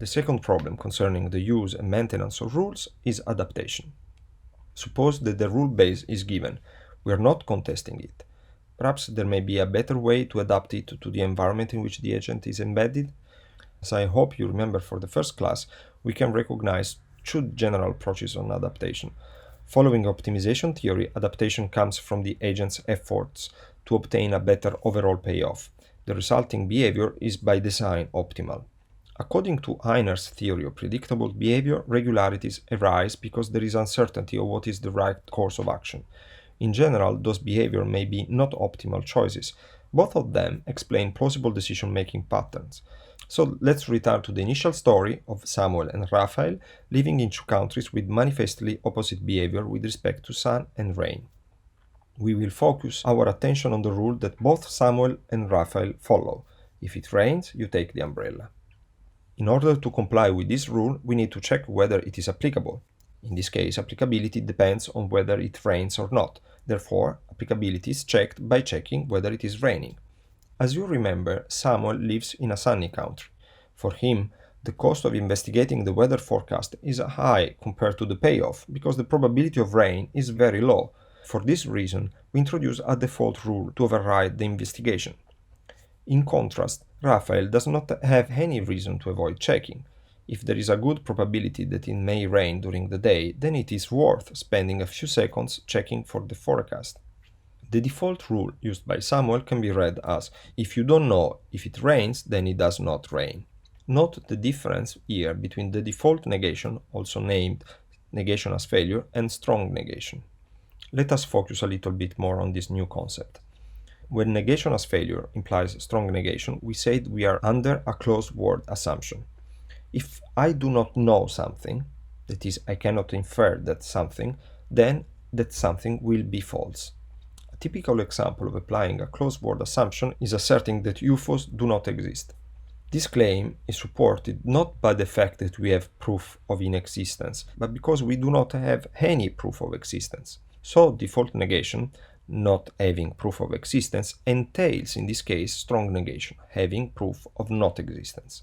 The second problem concerning the use and maintenance of rules is adaptation. Suppose that the rule base is given. We are not contesting it. Perhaps there may be a better way to adapt it to the environment in which the agent is embedded. As I hope you remember for the first class, we can recognize two general approaches on adaptation. Following optimization theory, adaptation comes from the agent's efforts to obtain a better overall payoff. The resulting behavior is by design optimal. According to Einer's theory of predictable behavior, regularities arise because there is uncertainty of what is the right course of action. In general, those behaviors may be not optimal choices. Both of them explain plausible decision-making patterns. So let's return to the initial story of Samuel and Raphael living in two countries with manifestly opposite behavior with respect to sun and rain. We will focus our attention on the rule that both Samuel and Raphael follow. If it rains, you take the umbrella. In order to comply with this rule, we need to check whether it is applicable. In this case, applicability depends on whether it rains or not. Therefore, applicability is checked by checking whether it is raining. As you remember, Samuel lives in a sunny country. For him, the cost of investigating the weather forecast is high compared to the payoff because the probability of rain is very low. For this reason, we introduce a default rule to override the investigation. In contrast, Raphael does not have any reason to avoid checking. If there is a good probability that it may rain during the day, then it is worth spending a few seconds checking for the forecast. The default rule used by Samuel can be read as, if you don't know if it rains, then it does not rain. Note the difference here between the default negation, also named negation as failure, and strong negation. Let us focus a little bit more on this new concept. When negation as failure implies strong negation, we said we are under a closed word assumption. If I do not know something, that is, I cannot infer that something, then that something will be false. A typical example of applying a closed word assumption is asserting that UFOs do not exist. This claim is supported not by the fact that we have proof of inexistence, but because we do not have any proof of existence. So default negation, not having proof of existence, entails in this case strong negation, having proof of not existence.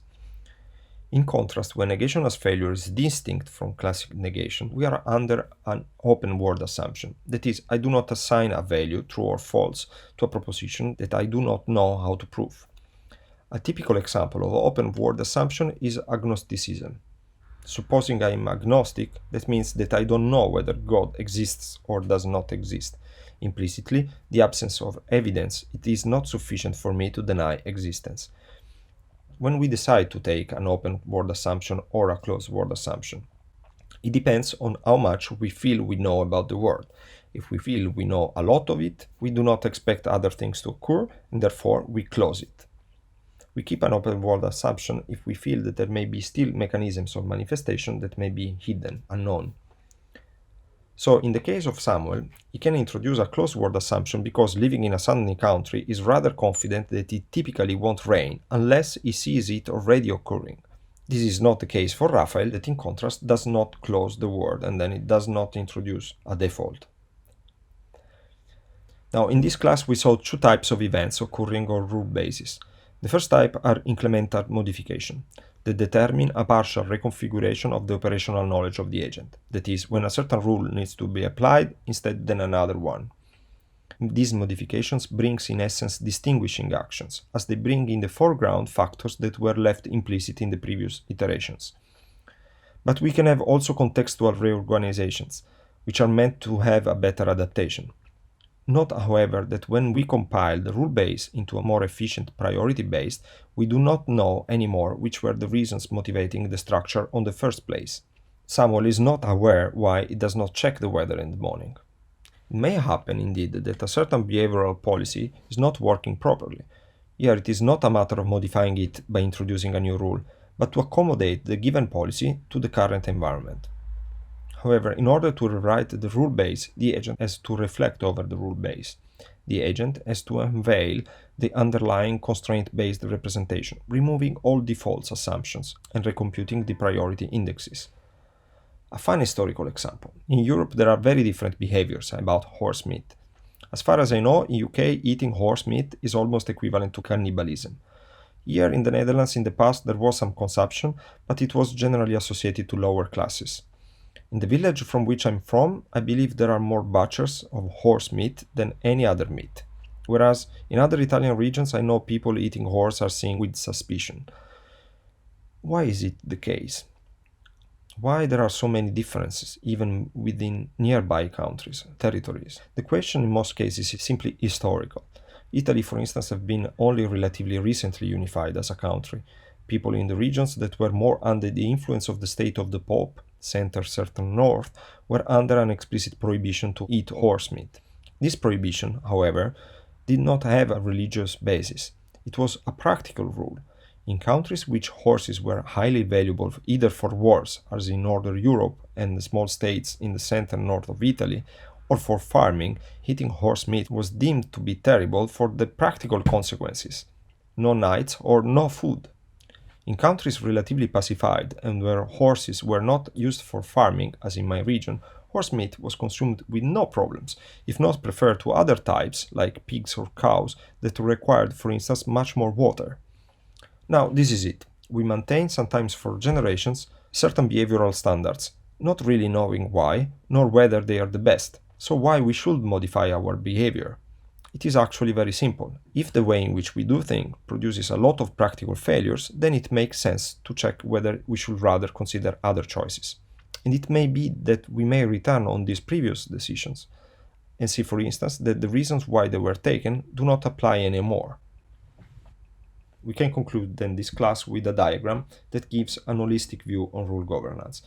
In contrast, when negation as failure is distinct from classic negation, we are under an open word assumption. That is, I do not assign a value, true or false, to a proposition that I do not know how to prove. A typical example of open word assumption is agnosticism. Supposing I am agnostic, that means that I don't know whether God exists or does not exist. Implicitly, the absence of evidence, it is not sufficient for me to deny existence. When we decide to take an open word assumption or a closed word assumption, it depends on how much we feel we know about the world. If we feel we know a lot of it, we do not expect other things to occur, and therefore we close it. We keep an open word assumption if we feel that there may be still mechanisms of manifestation that may be hidden, unknown. So in the case of Samuel, he can introduce a closed word assumption because living in a sunny country is rather confident that it typically won't rain unless he sees it already occurring. This is not the case for Raphael, that in contrast does not close the word and then it does not introduce a default. Now in this class we saw two types of events occurring on rule basis. The first type are incremental modification, that determine a partial reconfiguration of the operational knowledge of the agent. That is, when a certain rule needs to be applied instead than another one. These modifications brings in essence distinguishing actions, as they bring in the foreground factors that were left implicit in the previous iterations. But we can have also contextual reorganizations, which are meant to have a better adaptation. Note, however, that when we compile the rule base into a more efficient priority base, we do not know anymore which were the reasons motivating the structure on the first place. Samuel is not aware why he does not check the weather in the morning. It may happen, indeed, that a certain behavioral policy is not working properly. Here it is not a matter of modifying it by introducing a new rule, but to accommodate the given policy to the current environment. However, in order to rewrite the rule base, the agent has to reflect over the rule base. The agent has to unveil the underlying constraint-based representation, removing all default assumptions and recomputing the priority indexes. A fun historical example. In Europe, there are very different behaviors about horse meat. As far as I know, in UK, eating horse meat is almost equivalent to cannibalism. Here in the Netherlands in the past there was some consumption, but it was generally associated to lower classes. In the village from which I'm from, I believe there are more butchers of horse meat than any other meat, whereas in other Italian regions I know people eating horse are seen with suspicion. Why is it the case? Why there are so many differences, even within nearby countries, territories? The question in most cases is simply historical. Italy, for instance, have been only relatively recently unified as a country. People in the regions that were more under the influence of the state of the Pope, center, certain north, were under an explicit prohibition to eat horse meat. This prohibition, however, did not have a religious basis. It was a practical rule. In countries which horses were highly valuable either for wars, as in Northern Europe and the small states in the center and north of Italy, or for farming, eating horse meat was deemed to be terrible for the practical consequences: no knights or no food. In countries relatively pacified and where horses were not used for farming, as in my region, horse meat was consumed with no problems, if not preferred to other types, like pigs or cows, that required, for instance, much more water. Now, this is it. We maintain, sometimes for generations, certain behavioral standards, not really knowing why, nor whether they are the best. So why we should modify our behavior? It is actually very simple. If the way in which we do things produces a lot of practical failures, then it makes sense to check whether we should rather consider other choices. And it may be that we may return on these previous decisions and see, for instance, that the reasons why they were taken do not apply anymore. We can conclude then this class with a diagram that gives an holistic view on rule governance.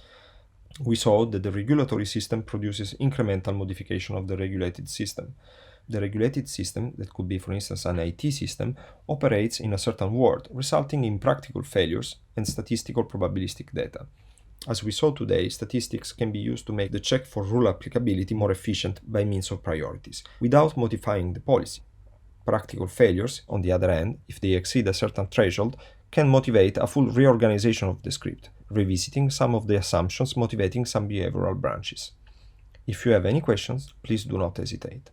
We saw that the regulatory system produces incremental modification of the regulated system. The regulated system, that could be for instance an IT system, operates in a certain world, resulting in practical failures and statistical probabilistic data. As we saw today, statistics can be used to make the check for rule applicability more efficient by means of priorities, without modifying the policy. Practical failures, on the other hand, if they exceed a certain threshold, can motivate a full reorganization of the script, revisiting some of the assumptions motivating some behavioral branches. If you have any questions, please do not hesitate.